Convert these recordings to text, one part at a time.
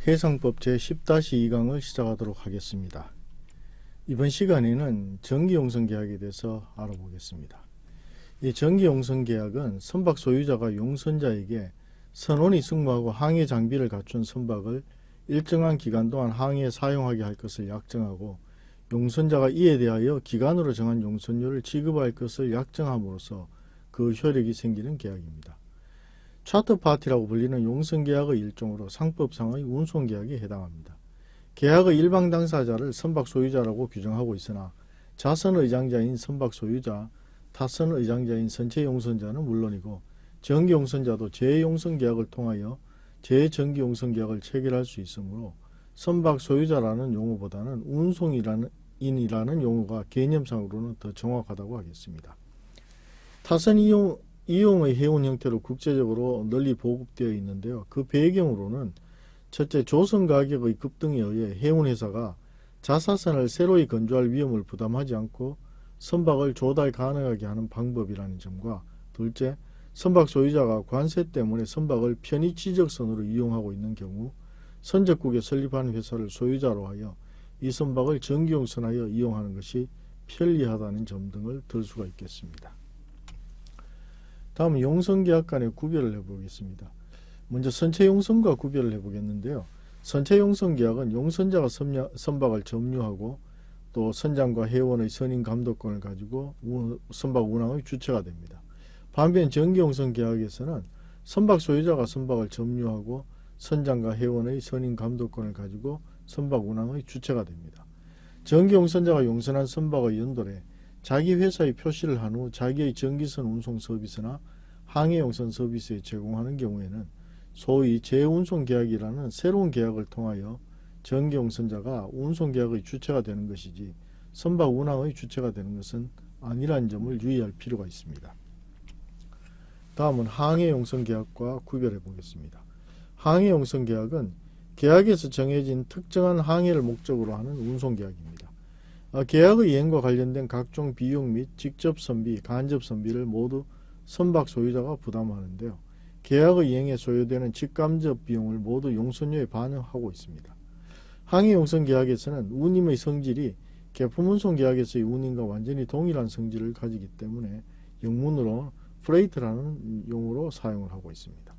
해상법 제10-2강을 시작하도록 하겠습니다. 이번 시간에는 정기용선계약에 대해서 알아보겠습니다. 이 정기용선계약은 선박 소유자가 용선자에게 선원이 승무하고 항해 장비를 갖춘 선박을 일정한 기간 동안 항해에 사용하게 할 것을 약정하고 용선자가 이에 대하여 기간으로 정한 용선료를 지급할 것을 약정함으로써 그 효력이 생기는 계약입니다. 차트파티라고 불리는 용선계약의 일종으로 상법상의 운송계약에 해당합니다. 계약의 일방 당사자를 선박 소유자라고 규정하고 있으나 자선의장자인 선박 소유자, 타선의장자인 선체용선자는 물론이고 정기용선자도 재용선계약을 통하여 재정기용선계약을 체결할 수 있으므로 선박 소유자라는 용어보다는 운송인이라는 용어가 개념상으로는 더 정확하다고 하겠습니다. 타선 이용의 해운 형태로 국제적으로 널리 보급되어 있는데요. 그 배경으로는 첫째, 조선 가격의 급등에 의해 해운회사가 자사선을 새로이 건조할 위험을 부담하지 않고 선박을 조달 가능하게 하는 방법이라는 점과 둘째, 선박 소유자가 관세 때문에 선박을 편의 지적선으로 이용하고 있는 경우 선적국에 설립한 회사를 소유자로 하여 이 선박을 정기용선하여 이용하는 것이 편리하다는 점 등을 들 수가 있겠습니다. 다음은 용선계약 간의 구별을 해보겠습니다. 먼저 선체용선과 구별을 해보겠는데요. 선체용선계약은 용선자가 선박을 점유하고 또 선장과 해원의 선임 감독권을 가지고 선박 운항의 주체가 됩니다. 반면 정기용선계약에서는 선박 소유자가 선박을 점유하고 선장과 해원의 선임 감독권을 가지고 선박 운항의 주체가 됩니다. 정기용선자가 용선한 선박의 연도에 자기 회사의 표시를 한 후 자기의 정기선 운송 서비스나 항해용선 서비스에 제공하는 경우에는 소위 재운송계약이라는 새로운 계약을 통하여 정기용선자가 운송계약의 주체가 되는 것이지 선박 운항의 주체가 되는 것은 아니라는 점을 유의할 필요가 있습니다. 다음은 항해용선계약과 구별해 보겠습니다. 항해용선계약은 계약에서 정해진 특정한 항해를 목적으로 하는 운송계약입니다. 계약의 이행과 관련된 각종 비용 및 직접 선비, 간접 선비를 모두 선박 소유자가 부담하는데요. 계약의 이행에 소요되는 직간접 비용을 모두 용선료에 반영하고 있습니다. 항해용선계약에서는 운임의 성질이 계품운송계약에서의 운임과 완전히 동일한 성질을 가지기 때문에 영문으로 프레이트라는 용어로 사용을 하고 있습니다.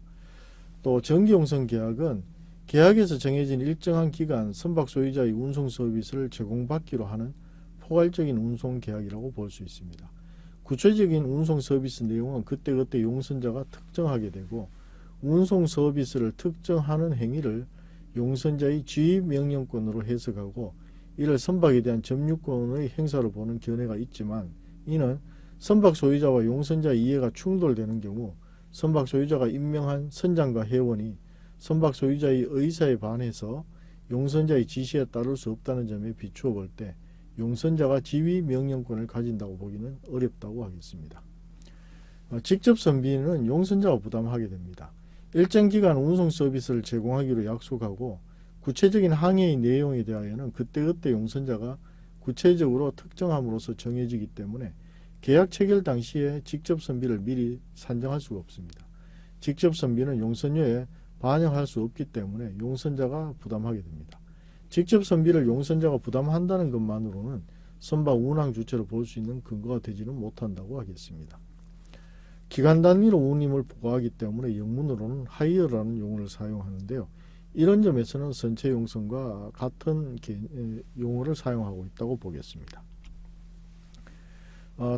또 정기용선계약은 계약에서 정해진 일정한 기간 선박 소유자의 운송 서비스를 제공받기로 하는 포괄적인 운송계약이라고 볼 수 있습니다. 구체적인 운송 서비스 내용은 그때그때 용선자가 특정하게 되고 운송 서비스를 특정하는 행위를 용선자의 지휘 명령권으로 해석하고 이를 선박에 대한 점유권의 행사로 보는 견해가 있지만 이는 선박 소유자와 용선자의 이해가 충돌되는 경우 선박 소유자가 임명한 선장과 해원이 선박 소유자의 의사에 반해서 용선자의 지시에 따를 수 없다는 점에 비추어 볼 때 용선자가 지휘 명령권을 가진다고 보기는 어렵다고 하겠습니다. 직접 선비는 용선자가 부담하게 됩니다. 일정 기간 운송 서비스를 제공하기로 약속하고 구체적인 항해의 내용에 대하여는 그때그때 용선자가 구체적으로 특정함으로써 정해지기 때문에 계약 체결 당시에 직접 선비를 미리 산정할 수가 없습니다. 직접 선비는 용선료에 반영할 수 없기 때문에 용선자가 부담하게 됩니다. 직접 선비를 용선자가 부담한다는 것만으로는 선박 운항 주체로 볼 수 있는 근거가 되지는 못한다고 하겠습니다. 기간 단위로 운임을 부과하기 때문에 영문으로는 하이어라는 용어를 사용하는데요. 이런 점에서는 선체용선과 같은 용어를 사용하고 있다고 보겠습니다.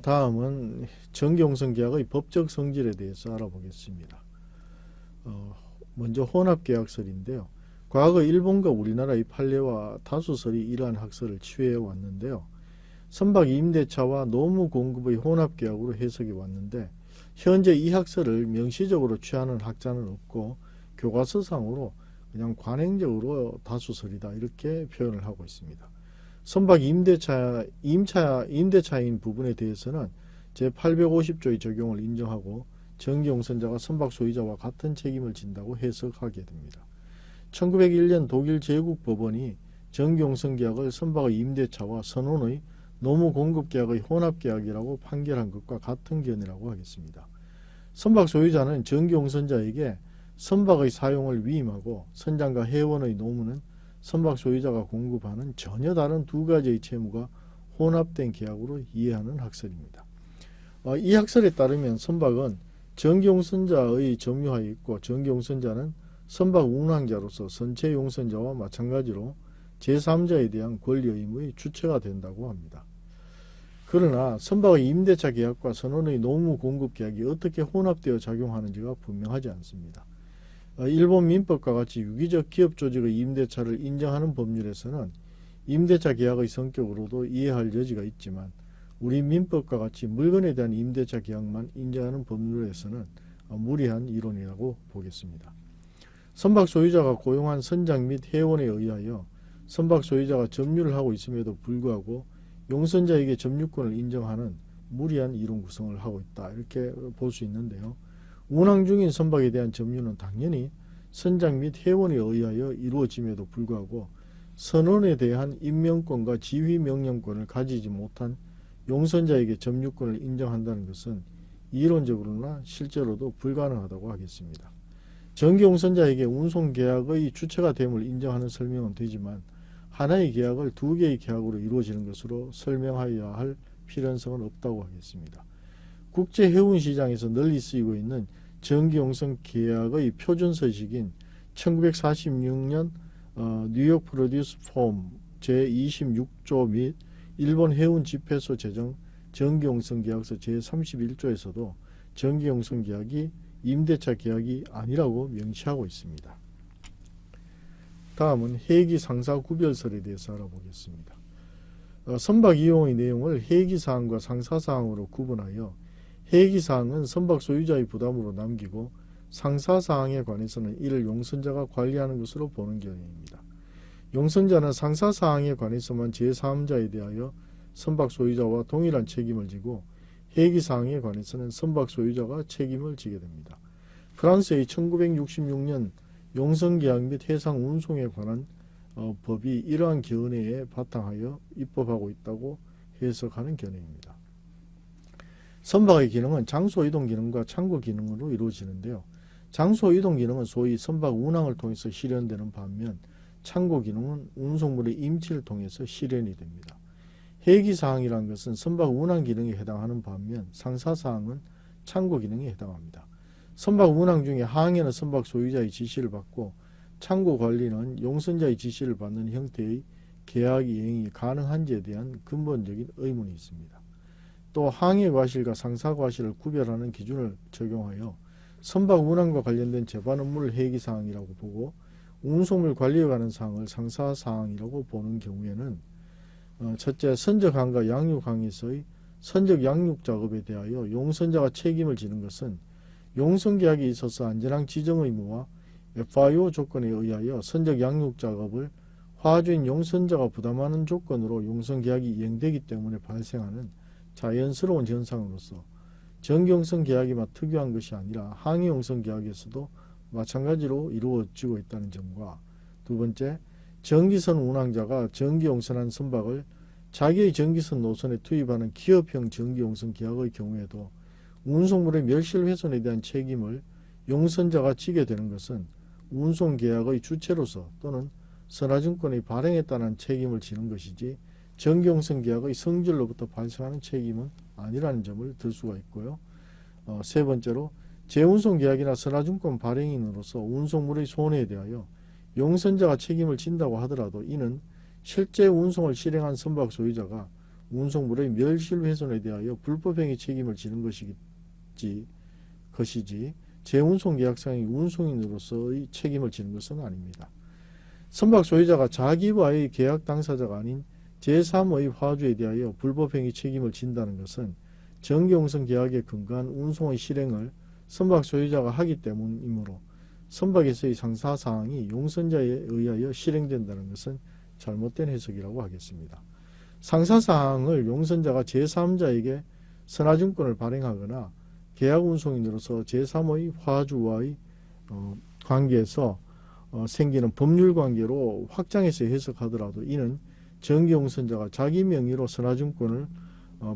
다음은 정기용선계약의 법적 성질에 대해서 알아보겠습니다. 먼저 혼합계약설인데요. 과거 일본과 우리나라의 판례와 다수설이 이러한 학설을 취해 왔는데요. 선박 임대차와 노무 공급의 혼합계약으로 해석해 왔는데 현재 이 학설을 명시적으로 취하는 학자는 없고 교과서상으로 그냥 관행적으로 다수설이다 이렇게 표현을 하고 있습니다. 선박 임대차인 부분에 대해서는 제850조의 적용을 인정하고 정기용선자가 선박 소유자와 같은 책임을 진다고 해석하게 됩니다. 1901년 독일 제국법원이 정기용선계약을 선박의 임대차와 선원의 노무공급계약의 혼합계약이라고 판결한 것과 같은 견해라고 하겠습니다. 선박 소유자는 정기용선자에게 선박의 사용을 위임하고 선장과 회원의 노무는 선박 소유자가 공급하는 전혀 다른 두 가지의 채무가 혼합된 계약으로 이해하는 학설입니다. 이 학설에 따르면 선박은 전기용선자의 점유하에 있고 전기용선자는 선박 운항자로서 선체 용선자와 마찬가지로 제3자에 대한 권리 의무의 주체가 된다고 합니다. 그러나 선박의 임대차 계약과 선원의 노무 공급 계약이 어떻게 혼합되어 작용하는지가 분명하지 않습니다. 일본 민법과 같이 유기적 기업 조직의 임대차를 인정하는 법률에서는 임대차 계약의 성격으로도 이해할 여지가 있지만 우리 민법과 같이 물건에 대한 임대차 계약만 인정하는 법률에서는 무리한 이론이라고 보겠습니다. 선박 소유자가 고용한 선장 및 회원에 의하여 선박 소유자가 점유를 하고 있음에도 불구하고 용선자에게 점유권을 인정하는 무리한 이론 구성을 하고 있다, 이렇게 볼 수 있는데요. 운항 중인 선박에 대한 점유는 당연히 선장 및 회원에 의하여 이루어짐에도 불구하고 선원에 대한 임명권과 지휘 명령권을 가지지 못한 용선자에게 점유권을 인정한다는 것은 이론적으로나 실제로도 불가능하다고 하겠습니다. 전기용선자에게 운송계약의 주체가 됨을 인정하는 설명은 되지만 하나의 계약을 두 개의 계약으로 이루어지는 것으로 설명하여야 할 필연성은 없다고 하겠습니다. 국제해운시장에서 널리 쓰이고 있는 전기용선 계약의 표준 서식인 1946년 뉴욕 프로듀스 폼 제26조 및 일본 해운집회소 제정 전기용선 계약서 제31조에서도 전기용선 계약이 임대차 계약이 아니라고 명시하고 있습니다. 다음은 해기 상사 구별설에 대해서 알아보겠습니다. 선박 이용의 내용을 해기사항과 상사사항으로 구분하여 해기사항은 선박 소유자의 부담으로 남기고 상사사항에 관해서는 이를 용선자가 관리하는 것으로 보는 경우입니다. 용선자는 상사사항에 관해서만 제3자에 대하여 선박 소유자와 동일한 책임을 지고 해기사항에 관해서는 선박 소유자가 책임을 지게 됩니다. 프랑스의 1966년 용선계약 및 해상 운송에 관한 법이 이러한 견해에 바탕하여 입법하고 있다고 해석하는 견해입니다. 선박의 기능은 장소이동 기능과 창고 기능으로 이루어지는데요. 장소이동 기능은 소위 선박 운항을 통해서 실현되는 반면 창고 기능은 운송물의 임치를 통해서 실현이 됩니다. 해기사항이라는 것은 선박 운항 기능에 해당하는 반면 상사사항은 창고 기능에 해당합니다. 선박 운항 중에 항해는 선박 소유자의 지시를 받고 창고 관리는 용선자의 지시를 받는 형태의 계약 이행이 가능한지에 대한 근본적인 의문이 있습니다. 또 항해 과실과 상사 과실을 구별하는 기준을 적용하여 선박 운항과 관련된 재반 업무를 해기사항이라고 보고 운송물 관리에 관한 사항을 상사사항이라고 보는 경우에는 첫째, 선적항과 양육항에서의 선적 양육 작업에 대하여 용선자가 책임을 지는 것은 용선계약에 있어서 안전항 지정 의무와 FIO 조건에 의하여 선적 양육 작업을 화주인 용선자가 부담하는 조건으로 용선계약이 이행되기 때문에 발생하는 자연스러운 현상으로서 전기용선 계약에만 특유한 것이 아니라 항해용선 계약에서도 마찬가지로 이루어지고 있다는 점과 두 번째, 전기선 운항자가 전기용선한 선박을 자기의 전기선 노선에 투입하는 기업형 전기용선 계약의 경우에도 운송물의 멸실훼손에 대한 책임을 용선자가 지게 되는 것은 운송계약의 주체로서 또는 선화증권의 발행에 따른 책임을 지는 것이지 전기용선 계약의 성질로부터 발생하는 책임은 아니라는 점을 들 수가 있고요. 세 번째로 재운송계약이나 선화증권 발행인으로서 운송물의 손해에 대하여 용선자가 책임을 진다고 하더라도 이는 실제 운송을 실행한 선박 소유자가 운송물의 멸실훼손에 대하여 불법행위 책임을 지는 것이지 재운송계약상의 운송인으로서의 책임을 지는 것은 아닙니다. 선박 소유자가 자기와의 계약 당사자가 아닌 제3의 화주에 대하여 불법행위 책임을 진다는 것은 전기용선 계약에 근거한 운송의 실행을 선박 소유자가 하기 때문이므로 선박에서의 상사사항이 용선자에 의하여 실행된다는 것은 잘못된 해석이라고 하겠습니다. 상사사항을 용선자가 제3자에게 선화증권을 발행하거나 계약운송인으로서 제3의 화주와의 관계에서 생기는 법률관계로 확장해서 해석하더라도 이는 전기용선자가 자기 명의로 선화증권을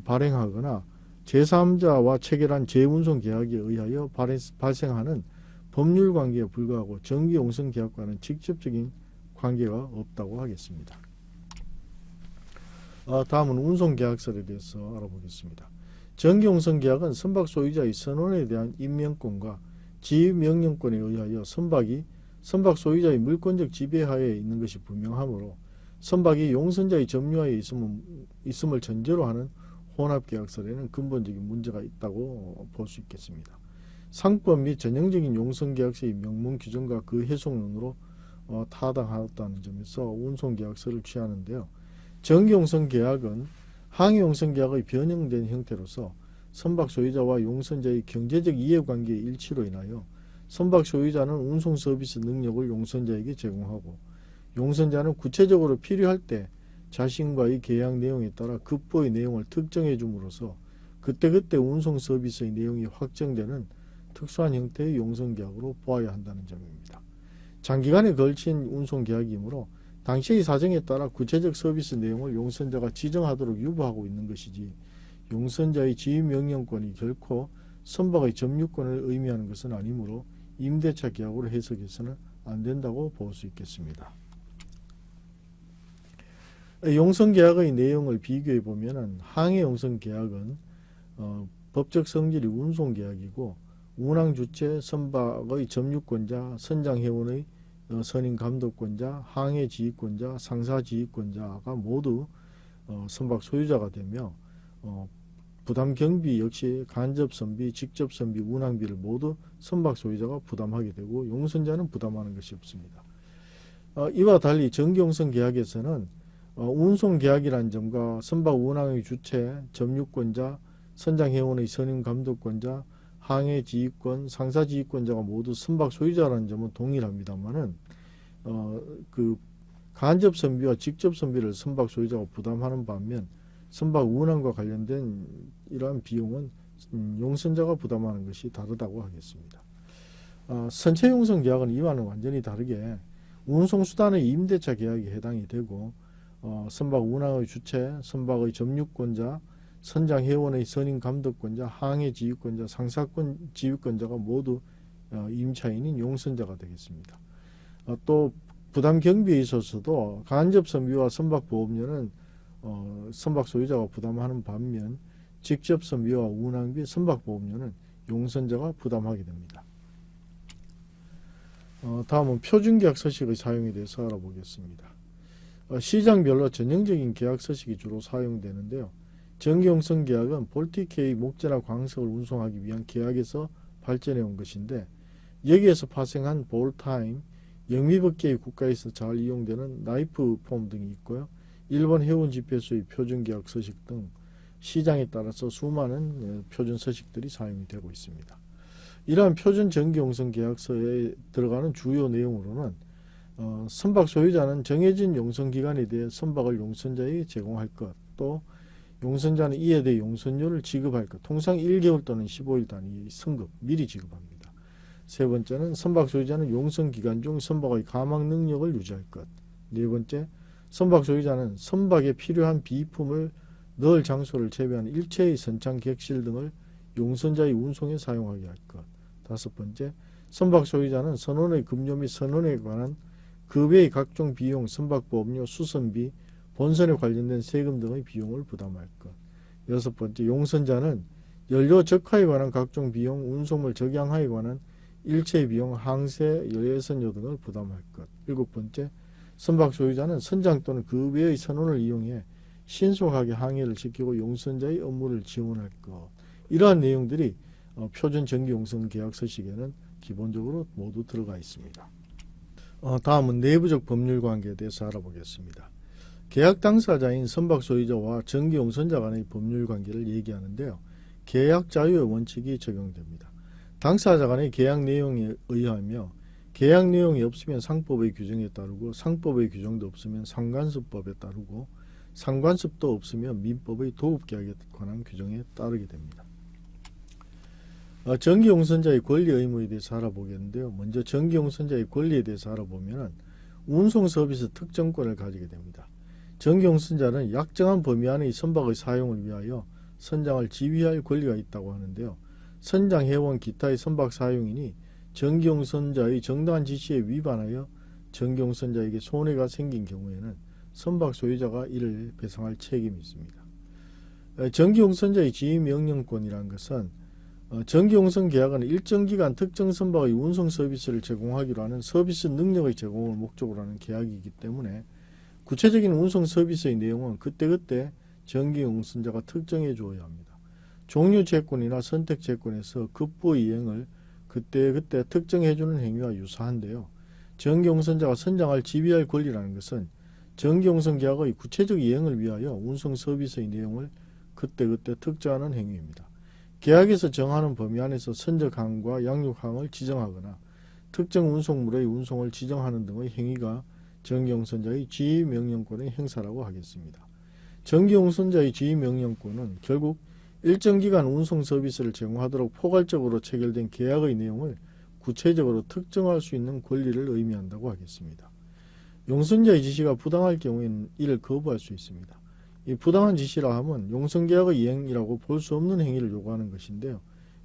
발행하거나 제3자와 체결한 재운송 계약에 의하여 발생하는 법률 관계에 불과하고 정기용선계약과는 직접적인 관계가 없다고 하겠습니다. 다음은 운송계약서에 대해서 알아보겠습니다. 정기용선계약은 선박 소유자의 선원에 대한 임명권과 지휘명령권에 의하여 선박 소유자의 물권적 지배하에 있는 것이 분명하므로 선박이 용선자의 점유하에 있음을 전제로 하는 혼합계약서에는 근본적인 문제가 있다고 볼 수 있겠습니다. 상법 및 전형적인 용선계약서의 명문 규정과 그 해석론으로 타당하다는 점에서 운송계약서를 취하는데요. 정기용선계약은 항해용선계약의 변형된 형태로서 선박 소유자와 용선자의 경제적 이해관계의 일치로 인하여 선박 소유자는 운송 서비스 능력을 용선자에게 제공하고 용선자는 구체적으로 필요할 때 자신과의 계약 내용에 따라 급보의 내용을 특정해 줌으로써 그때그때 운송 서비스의 내용이 확정되는 특수한 형태의 용선계약으로 보아야 한다는 점입니다. 장기간에 걸친 운송계약이므로 당시의 사정에 따라 구체적 서비스 내용을 용선자가 지정하도록 유보하고 있는 것이지 용선자의 지휘명령권이 결코 선박의 점유권을 의미하는 것은 아니므로 임대차 계약으로 해석해서는 안 된다고 볼 수 있겠습니다. 용선계약의 내용을 비교해 보면 항해용선계약은 법적 성질이 운송계약이고 운항주체, 선박의 점유권자, 선장회원의 선임감독권자, 항해지휘권자, 상사지휘권자가 모두 선박 소유자가 되며 부담경비 역시 간접선비, 직접선비, 운항비를 모두 선박 소유자가 부담하게 되고 용선자는 부담하는 것이 없습니다. 이와 달리 정기용선계약에서는 운송계약이라는 점과 선박 운항의 주체, 점유권자, 선장회원의 선임감독권자, 항해지휘권, 상사지휘권자가 모두 선박 소유자라는 점은 동일합니다만은 그 간접선비와 직접선비를 선박 소유자가 부담하는 반면 선박 운항과 관련된 이러한 비용은 용선자가 부담하는 것이 다르다고 하겠습니다. 선체용선계약은 이와는 완전히 다르게 운송수단의 임대차 계약에 해당이 되고 선박 운항의 주체, 선박의 점유권자, 선장회원의 선임감독권자, 항해지휘권자, 상사권 지휘권자가 모두 임차인인 용선자가 되겠습니다. 또 부담경비에 있어서도 간접선비와 선박보험료는 선박 소유자가 부담하는 반면 직접선비와 운항비, 선박보험료는 용선자가 부담하게 됩니다. 다음은 표준계약 서식의 사용에 대해서 알아보겠습니다. 시장별로 전형적인 계약 서식이 주로 사용되는데요. 정기용선계약은 볼티크의 목재나 광석을 운송하기 위한 계약에서 발전해 온 것인데 여기에서 파생한 볼타임, 영미법계의 국가에서 잘 이용되는 나이프 폼 등이 있고요. 일본 해운 집회소의 표준계약 서식 등 시장에 따라서 수많은 표준 서식들이 사용이 되고 있습니다. 이러한 표준 정기용선계약서에 들어가는 주요 내용으로는 선박 소유자는 정해진 용선기간에 대해 선박을 용선자에게 제공할 것, 또 용선자는 이에 대해 용선료를 지급할 것, 통상 1개월 또는 15일 단위의 선급, 미리 지급합니다. 세 번째는 선박 소유자는 용선기간 중 선박의 가망 능력을 유지할 것. 네 번째, 선박 소유자는 선박에 필요한 비품을 넣을 장소를 제외한 일체의 선창, 객실 등을 용선자의 운송에 사용하게 할 것. 다섯 번째, 선박 소유자는 선원의 급료 및 선원에 관한 그 외의 각종 비용, 선박보험료, 수선비, 본선에 관련된 세금 등의 비용을 부담할 것. 여섯 번째, 용선자는 연료 적하에 관한 각종 비용, 운송물 적양하에 관한 일체의 비용, 항세, 여해선료 등을 부담할 것. 일곱 번째, 선박 소유자는 선장 또는 그 외의 선원을 이용해 신속하게 항해를 시키고 용선자의 업무를 지원할 것. 이러한 내용들이 표준 정기용선 계약 서식에는 기본적으로 모두 들어가 있습니다. 다음은 내부적 법률 관계에 대해서 알아보겠습니다. 계약 당사자인 선박 소유자와 정기용선자 간의 법률 관계를 얘기하는데요. 계약 자유의 원칙이 적용됩니다. 당사자 간의 계약 내용에 의하며 계약 내용이 없으면 상법의 규정에 따르고 상법의 규정도 없으면 상관습법에 따르고 상관습도 없으면 민법의 도급계약에 관한 규정에 따르게 됩니다. 정기용선자의 권리 의무에 대해서 알아보겠는데요. 먼저 정기용선자의 권리에 대해서 알아보면 운송서비스 특정권을 가지게 됩니다. 정기용선자는 약정한 범위 안의 선박의 사용을 위하여 선장을 지휘할 권리가 있다고 하는데요. 선장, 회원, 기타의 선박 사용인이 전기용선자의 정당한 지시에 위반하여 전기용선자에게 손해가 생긴 경우에는 선박 소유자가 이를 배상할 책임이 있습니다. 전기용선자의 지휘명령권이라는 것은 전기용선 계약은 일정 기간 특정 선박의 운송 서비스를 제공하기로 하는 서비스 능력의 제공을 목적으로 하는 계약이기 때문에 구체적인 운송 서비스의 내용은 그때그때 전기용선자가 특정해 주어야 합니다. 종류 채권이나 선택 채권에서 급부 이행을 그때그때 특정해 주는 행위와 유사한데요. 전기용선자가 선장할 지휘할 권리라는 것은 전기용선 계약의 구체적 이행을 위하여 운송 서비스의 내용을 그때그때 특정하는 행위입니다. 계약에서 정하는 범위 안에서 선적항과 양육항을 지정하거나 특정 운송물의 운송을 지정하는 등의 행위가 전기용선자의 지휘명령권의 행사라고 하겠습니다. 전기용선자의 지휘명령권은 결국 일정 기간 운송 서비스를 제공하도록 포괄적으로 체결된 계약의 내용을 구체적으로 특정할 수 있는 권리를 의미한다고 하겠습니다. 용선자의 지시가 부당할 경우에는 이를 거부할 수 있습니다. 이 부당한 지시라 함은 용선계약의 이행이라고 볼 수 없는 행위를 요구하는 것인데요.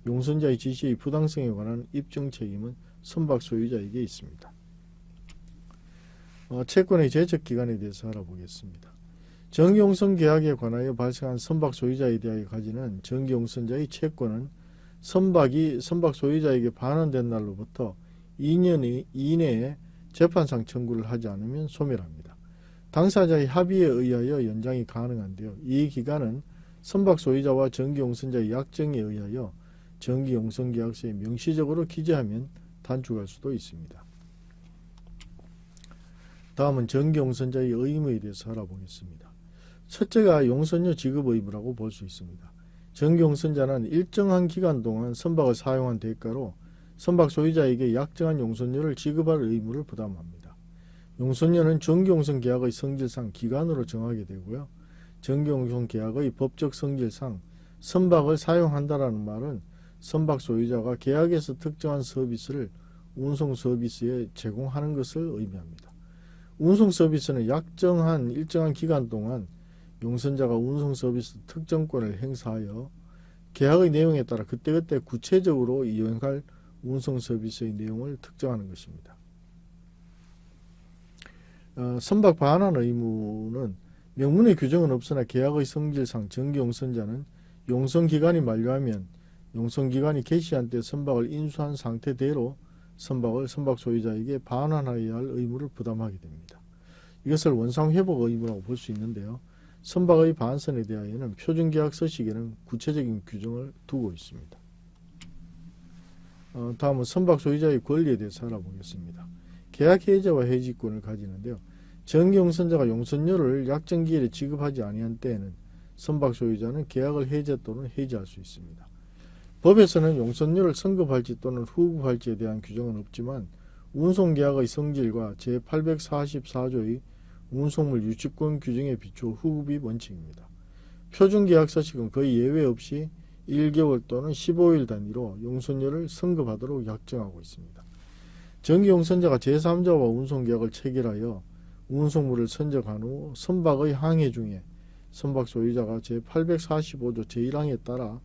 용선자의 지시의 부당성에 관한 입증 책임은 선박 소유자에게 있습니다. 채권의 제적 기간에 대해서 알아보겠습니다. 전기용선 계약에 관하여 발생한 선박 소유자에 대하여 가지는 전기용선자의 채권은 선박이 선박 소유자에게 반환된 날로부터 2년 이내에 재판상 청구를 하지 않으면 소멸합니다. 당사자의 합의에 의하여 연장이 가능한데요. 이 기간은 선박 소유자와 전기용선자의 약정에 의하여 전기용선계약서에 명시적으로 기재하면 단축할 수도 있습니다. 다음은 전기용선자의 의무에 대해서 알아보겠습니다. 첫째가 용선료 지급 의무라고 볼 수 있습니다. 전기용선자는 일정한 기간 동안 선박을 사용한 대가로 선박 소유자에게 약정한 용선료를 지급할 의무를 부담합니다. 용선료는 전기용선 계약의 성질상 기간으로 정하게 되고요. 전기용선 계약의 법적 성질상 선박을 사용한다라는 말은 선박 소유자가 계약에서 특정한 서비스를 운송 서비스에 제공하는 것을 의미합니다. 운송 서비스는 약정한 일정한 기간 동안 용선자가 운송 서비스 특정권을 행사하여 계약의 내용에 따라 그때그때 구체적으로 이용할 운송 서비스의 내용을 특정하는 것입니다. 선박 반환 의무는 명문의 규정은 없으나 계약의 성질상 전기용선자는 용선기간이 만료하면 용선기간이 개시한 때 선박을 인수한 상태대로 선박을 선박 소유자에게 반환하여야 할 의무를 부담하게 됩니다. 이것을 원상회복 의무라고 볼 수 있는데요. 선박의 반선에 대하여는 표준계약 서식에는 구체적인 규정을 두고 있습니다. 다음은 선박 소유자의 권리에 대해서 알아보겠습니다. 계약 해제와 해지권을 가지는데요. 전기용선자가 용선료를 약정기일에 지급하지 아니한 때에는 선박 소유자는 계약을 해제 또는 해지할 수 있습니다. 법에서는 용선료를 선급할지 또는 후급할지에 대한 규정은 없지만 운송계약의 성질과 제844조의 운송물 유치권 규정에 비추어 후급이 원칙입니다. 표준계약 서식은 거의 예외 없이 1개월 또는 15일 단위로 용선료를 선급하도록 약정하고 있습니다. 전기용선자가 제3자와 운송계약을 체결하여 운송물을 선적한 후 선박의 항해 중에 선박 소유자가 제845조 제1항에 따라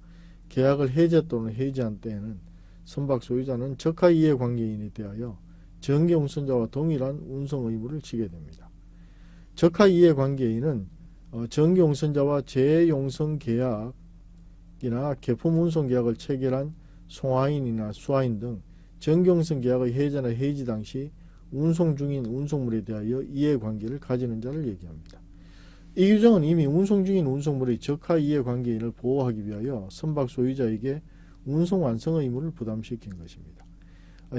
계약을 해제 또는 해지한 때에는 선박 소유자는 적하이해관계인에 대하여 전기용선자와 동일한 운송 의무를 지게 됩니다. 적하이해관계인은 전기용선자와 재용선계약이나 계품운송계약을 체결한 송화인이나 수화인 등 전기용선 계약의 해제나 해지 당시 운송 중인 운송물에 대하여 이해관계를 가지는 자를 얘기합니다. 이 규정은 이미 운송 중인 운송물의 적하 이해관계인을 보호하기 위하여 선박 소유자에게 운송 완성 의무를 부담시킨 것입니다.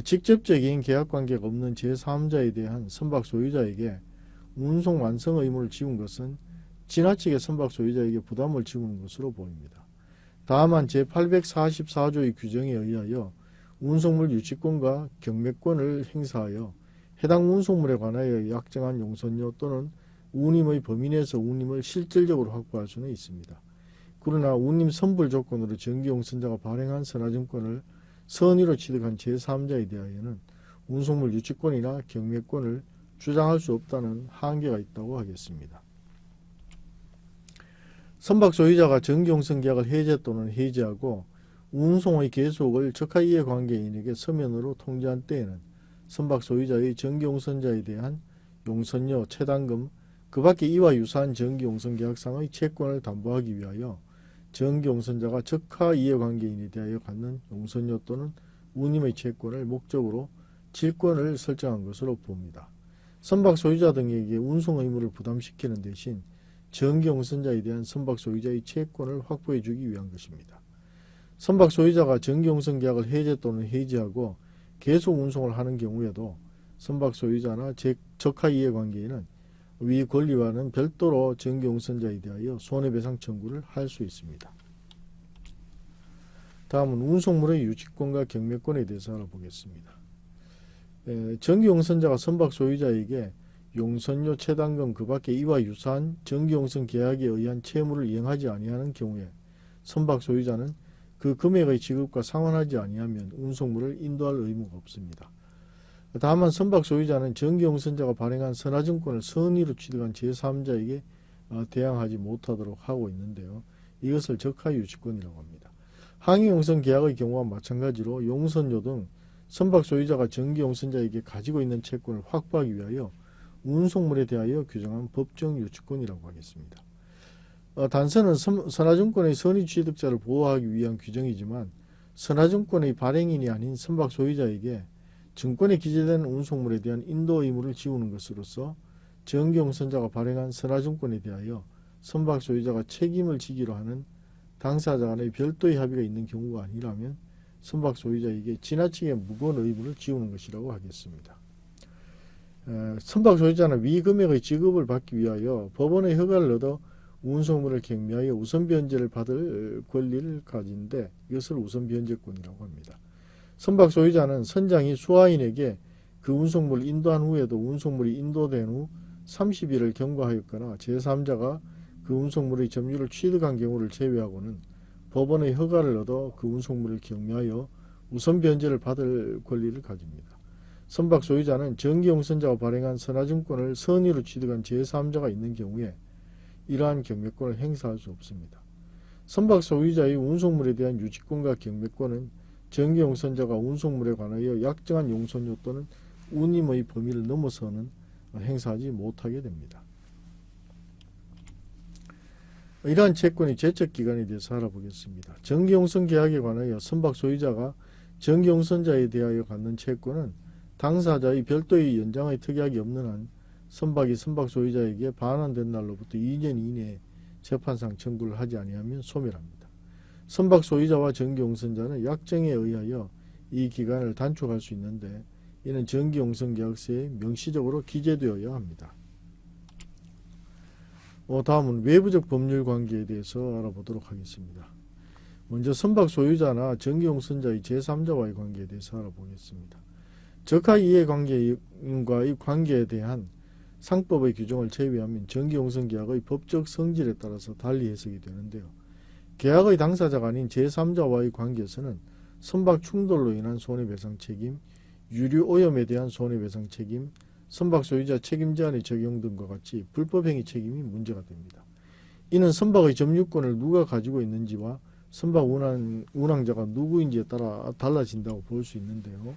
직접적인 계약관계가 없는 제3자에 대한 선박 소유자에게 운송 완성 의무를 지운 것은 지나치게 선박 소유자에게 부담을 지우는 것으로 보입니다. 다만 제844조의 규정에 의하여 운송물 유치권과 경매권을 행사하여 해당 운송물에 관하여 약정한 용선료 또는 운임의 범위 내에서 운임을 실질적으로 확보할 수는 있습니다. 그러나 운임 선불 조건으로 전기용선자가 발행한 선화증권을 선의로 취득한 제3자에 대하여는 운송물 유치권이나 경매권을 주장할 수 없다는 한계가 있다고 하겠습니다. 선박 소유자가 전기용선 계약을 해제 또는 해지하고 운송의 계속을 적하이해관계인에게 서면으로 통지한 때에는 선박 소유자의 정기용선자에 대한 용선료, 채당금, 그 밖에 이와 유사한 정기용선계약상의 채권을 담보하기 위하여 정기용선자가 적하이해관계인에 대하여 갖는 용선료 또는 운임의 채권을 목적으로 질권을 설정한 것으로 봅니다. 선박 소유자 등에게 운송 의무를 부담시키는 대신 정기용선자에 대한 선박 소유자의 채권을 확보해 주기 위한 것입니다. 선박 소유자가 정기용선 계약을 해제 또는 해지하고 계속 운송을 하는 경우에도 선박 소유자나 적하이해관계인은 위 권리와는 별도로 정기용선자에 대하여 손해배상 청구를 할 수 있습니다. 다음은 운송물의 유지권과 경매권에 대해서 알아보겠습니다. 정기용선자가 선박 소유자에게 용선료, 채당금, 그 밖에 이와 유사한 정기용선 계약에 의한 채무를 이행하지 아니하는 경우에 선박 소유자는 그 금액의 지급과 상환하지 아니하면 운송물을 인도할 의무가 없습니다. 다만 선박 소유자는 정기용선자가 발행한 선화증권을 선의로 취득한 제3자에게 대항하지 못하도록 하고 있는데요. 이것을 적하유지권이라고 합니다. 항해용선 계약의 경우와 마찬가지로 용선료 등 선박 소유자가 정기용선자에게 가지고 있는 채권을 확보하기 위하여 운송물에 대하여 규정한 법정 유치권이라고 하겠습니다. 단서는 선화증권의 선의 취득자를 보호하기 위한 규정이지만 선화증권의 발행인이 아닌 선박 소유자에게 증권에 기재된 운송물에 대한 인도 의무를 지우는 것으로서 정기용선자가 발행한 선화증권에 대하여 선박 소유자가 책임을 지기로 하는 당사자 간의 별도의 합의가 있는 경우가 아니라면 선박 소유자에게 지나치게 무거운 의무를 지우는 것이라고 하겠습니다. 선박 소유자는 위 금액의 지급을 받기 위하여 법원의 허가를 얻어 운송물을 경매하여 우선변제를 받을 권리를 가진데 이것을 우선변제권이라고 합니다. 선박 소유자는 선장이 수하인에게 그 운송물을 인도한 후에도 운송물이 인도된 후 30일을 경과하였거나 제3자가 그 운송물의 점유를 취득한 경우를 제외하고는 법원의 허가를 얻어 그 운송물을 경매하여 우선변제를 받을 권리를 가집니다. 선박 소유자는 정기용선자가 발행한 선화증권을 선의로 취득한 제3자가 있는 경우에 이러한 경매권을 행사할 수 없습니다. 선박 소유자의 운송물에 대한 유지권과 경매권은 정기용선자가 운송물에 관하여 약정한 용선료 또는 운임의 범위를 넘어서는 행사하지 못하게 됩니다. 이러한 채권의 제척기간에 대해서 알아보겠습니다. 정기용선 계약에 관하여 선박 소유자가 정기용선자에 대하여 갖는 채권은 당사자의 별도의 연장의 특약이 없는 한 선박이 선박 소유자에게 반환된 날로부터 2년 이내에 재판상 청구를 하지 아니하면 소멸합니다. 선박 소유자와 정기용선자는 약정에 의하여 이 기간을 단축할 수 있는데 이는 정기용선계약서에 명시적으로 기재되어야 합니다. 다음은 외부적 법률 관계에 대해서 알아보도록 하겠습니다. 먼저 선박 소유자나 정기용선자의 제3자와의 관계에 대해서 알아보겠습니다. 적하이해관계인과의 관계에 대한 상법의 규정을 제외하면 정기용선계약의 법적 성질에 따라서 달리 해석이 되는데요. 계약의 당사자가 아닌 제3자와의 관계에서는 선박 충돌로 인한 손해배상 책임, 유류 오염에 대한 손해배상 책임, 선박 소유자 책임 제한의 적용 등과 같이 불법행위 책임이 문제가 됩니다. 이는 선박의 점유권을 누가 가지고 있는지와 선박 운항자가 누구인지에 따라 달라진다고 볼 수 있는데요.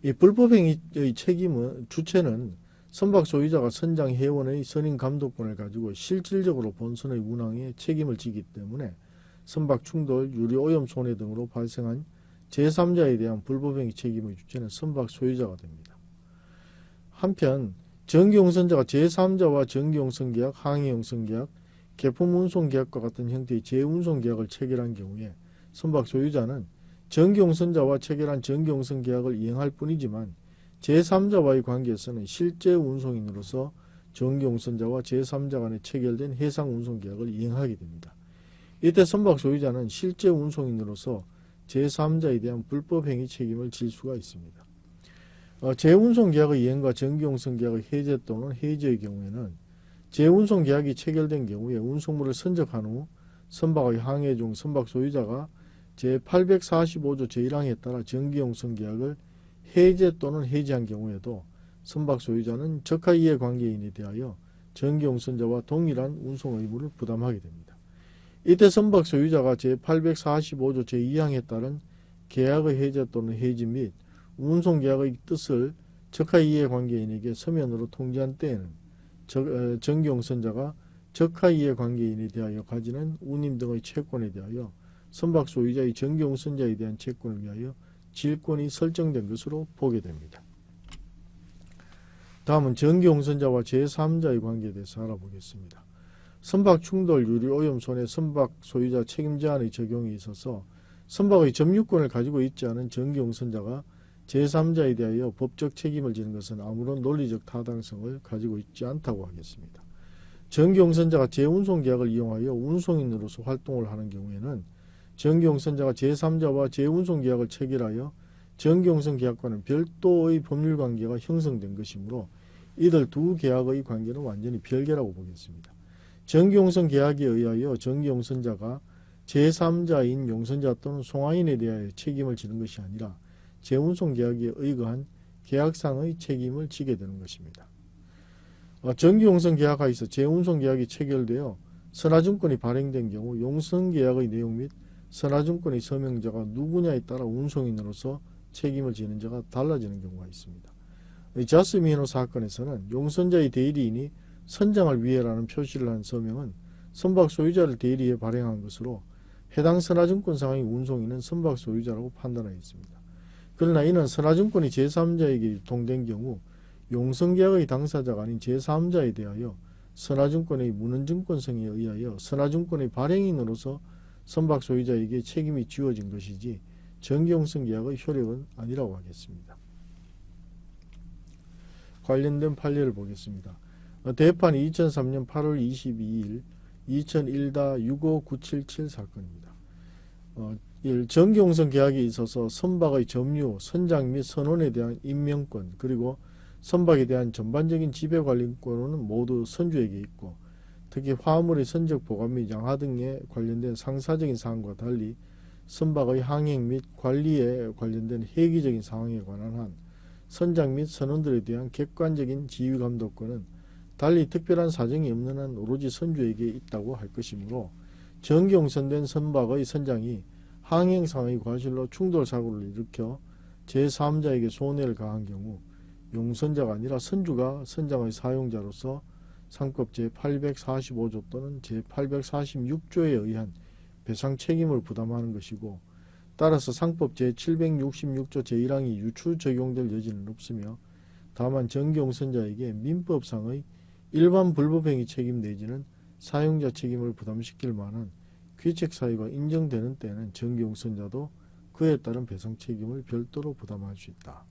이 불법행위의 책임은 주체는 선박 소유자가 선장 회원의 선임 감독권을 가지고 실질적으로 본선의 운항에 책임을 지기 때문에 선박 충돌, 유류 오염 손해 등으로 발생한 제3자에 대한 불법행위 책임의 주체는 선박 소유자가 됩니다. 한편 정기용선자가 제3자와 정기용선계약, 항해용선계약, 계품운송계약과 같은 형태의 재운송계약을 체결한 경우에 선박 소유자는 정기용선자와 체결한 정기용선계약을 이행할 뿐이지만 제3자와의 관계에서는 실제 운송인으로서 정기용선자와 제3자 간에 체결된 해상운송계약을 이행하게 됩니다. 이때 선박 소유자는 실제 운송인으로서 제3자에 대한 불법행위 책임을 질 수가 있습니다. 재운송계약의 이행과 정기용선계약의 해제 또는 해지의 경우에는 재운송계약이 체결된 경우에 운송물을 선적한 후 선박의 항해 중 선박 소유자가 제845조 제1항에 따라 정기용선계약을 해제 또는 해지한 경우에도 선박 소유자는 적하이해관계인에 대하여 정기용선자와 동일한 운송 의무를 부담하게 됩니다. 이때 선박 소유자가 제845조 제2항에 따른 계약의 해제 또는 해지 및 운송계약의 뜻을 적하이해관계인에게 서면으로 통지한 때에는 정기용선자가 적하이해관계인에 대하여 가지는 운임 등의 채권에 대하여 선박 소유자의 정기용선자에 대한 채권을 위하여 질권이 설정된 것으로 보게 됩니다. 다음은 정기용선자와 제3자의 관계에 대해서 알아보겠습니다. 선박 충돌, 유리, 오염, 손해, 선박 소유자 책임 제한의 적용에 있어서 선박의 점유권을 가지고 있지 않은 정기용선자가 제3자에 대하여 법적 책임을 지는 것은 아무런 논리적 타당성을 가지고 있지 않다고 하겠습니다. 정기용선자가 재운송계약을 이용하여 운송인으로서 활동을 하는 경우에는 정기용선자가 제3자와 재운송계약을 체결하여 정기용선계약과는 별도의 법률관계가 형성된 것이므로 이들 두 계약의 관계는 완전히 별개라고 보겠습니다. 정기용선계약에 의하여 정기용선자가 제3자인 용선자 또는 송화인에 대하여 책임을 지는 것이 아니라 재운송계약에 의거한 계약상의 책임을 지게 되는 것입니다. 정기용선계약하에서 재운송계약이 체결되어 선화증권이 발행된 경우 용선계약의 내용 및 선화증권의 서명자가 누구냐에 따라 운송인으로서 책임을 지는 자가 달라지는 경우가 있습니다. 자스미노 사건에서는 용선자의 대리인이 선장을 위해라는 표시를 한 서명은 선박 소유자를 대리해 발행한 것으로 해당 선화증권상의 운송인은 선박 소유자라고 판단하였습니다. 그러나 이는 선화증권이 제3자에게 유통된 경우 용선계약의 당사자가 아닌 제3자에 대하여 선화증권의 문헌증권성에 의하여 선화증권의 발행인으로서 선박 소유자에게 책임이 지워진 것이지 정기용선계약의 효력은 아니라고 하겠습니다. 관련된 판례를 보겠습니다. 대판 2003년 8월 22일 2001-65977 사건입니다. 1. 정기용선 계약에 있어서 선박의 점유, 선장 및 선원에 대한 임명권 그리고 선박에 대한 전반적인 지배관리권은 모두 선주에게 있고 특히 화물의 선적 보관 및 양하 등에 관련된 상사적인 사항과 달리 선박의 항행 및 관리에 관련된 획기적인 상황에 관한 한 선장 및 선원들에 대한 객관적인 지휘감독권은 달리 특별한 사정이 없는 한 오로지 선주에게 있다고 할 것이므로 정기용선된 선박의 선장이 항행상의 과실로 충돌사고를 일으켜 제3자에게 손해를 가한 경우 용선자가 아니라 선주가 선장의 사용자로서 상법 제845조 또는 제846조에 의한 배상 책임을 부담하는 것이고 따라서 상법 제766조 제1항이 유추 적용될 여지는 없으며 다만 정기용선자에게 민법상의 일반 불법행위 책임 내지는 사용자 책임을 부담시킬 만한 귀책 사유가 인정되는 때는 정기용선자도 그에 따른 배상 책임을 별도로 부담할 수 있다.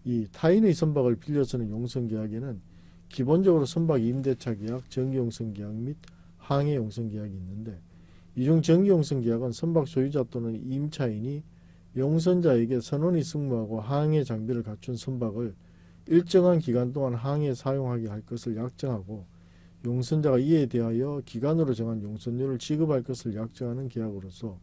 이 타인의 선박을 빌려서는 용선계약에는 기본적으로 선박 임대차 계약, 정기용선계약 및 항해용선계약이 있는데 이중 정기용선계약은 선박 소유자 또는 임차인이 용선자에게 선원이 승무하고 항해 장비를 갖춘 선박을 일정한 기간 동안 항해에 사용하게 할 것을 약정하고 용선자가 이에 대하여 기간으로 정한 용선료를 지급할 것을 약정하는 계약으로서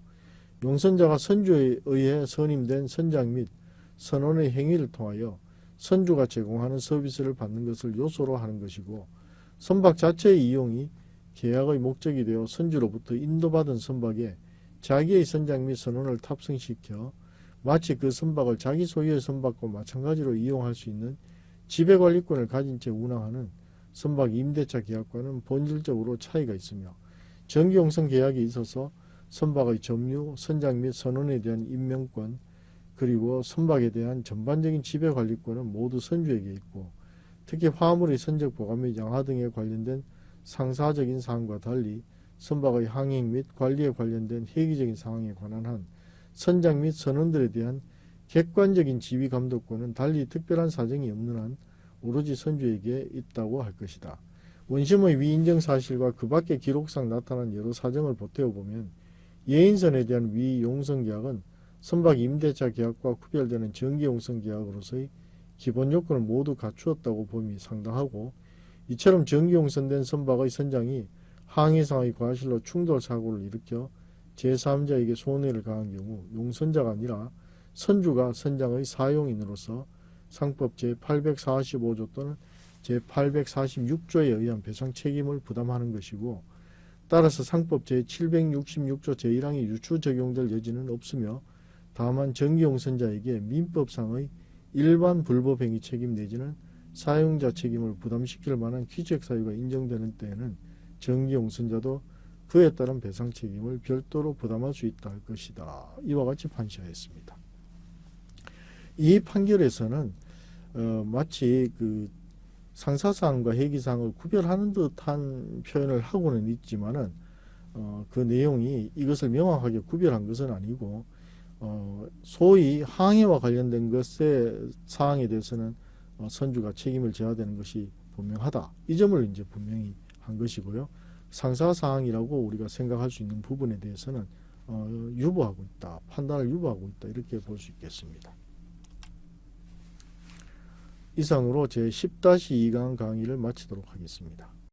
용선자가 선주에 의해 선임된 선장 및 선원의 행위를 통하여 선주가 제공하는 서비스를 받는 것을 요소로 하는 것이고 선박 자체의 이용이 계약의 목적이 되어 선주로부터 인도받은 선박에 자기의 선장 및 선원을 탑승시켜 마치 그 선박을 자기 소유의 선박과 마찬가지로 이용할 수 있는 지배관리권을 가진 채 운항하는 선박 임대차 계약과는 본질적으로 차이가 있으며 정기용선 계약에 있어서 선박의 점유, 선장 및 선원에 대한 임명권 그리고 선박에 대한 전반적인 지배관리권은 모두 선주에게 있고 특히 화물의 선적 보관 및 양하 등에 관련된 상사적인 사항과 달리 선박의 항행 및 관리에 관련된 획기적인 사항에 관한 한 선장 및 선원들에 대한 객관적인 지휘 감독권은 달리 특별한 사정이 없는 한 오로지 선주에게 있다고 할 것이다. 원심의 위인정 사실과 그 밖의 기록상 나타난 여러 사정을 보태어 보면 예인선에 대한 위용선 계약은 선박 임대차 계약과 구별되는 정기용선 계약으로서의 기본 요건을 모두 갖추었다고 봄이 상당하고 이처럼 정기용선된 선박의 선장이 항해상의 과실로 충돌 사고를 일으켜 제3자에게 손해를 가한 경우 용선자가 아니라 선주가 선장의 사용인으로서 상법 제845조 또는 제846조에 의한 배상 책임을 부담하는 것이고 따라서 상법 제766조 제1항이 유추 적용될 여지는 없으며 다만 전기용선자에게 민법상의 일반 불법 행위 책임 내지는 사용자 책임을 부담시킬 만한 기적 사유가 인정되는 때에는 전기용선자도 그에 따른 배상 책임을 별도로 부담할 수 있다 할 것이다. 이와 같이 판시하였습니다. 이 판결에서는 마치 그 상사사항과 해기사항을 구별하는 듯한 표현을 하고는 있지만은 그 내용이 이것을 명확하게 구별한 것은 아니고 소위 항해와 관련된 것의 사항에 대해서는 선주가 책임을 져야 되는 것이 분명하다. 이 점을 이제 분명히 한 것이고요. 상사사항이라고 우리가 생각할 수 있는 부분에 대해서는 유보하고 있다. 판단을 유보하고 있다. 이렇게 볼 수 있겠습니다. 이상으로 제10-2강 강의를 마치도록 하겠습니다.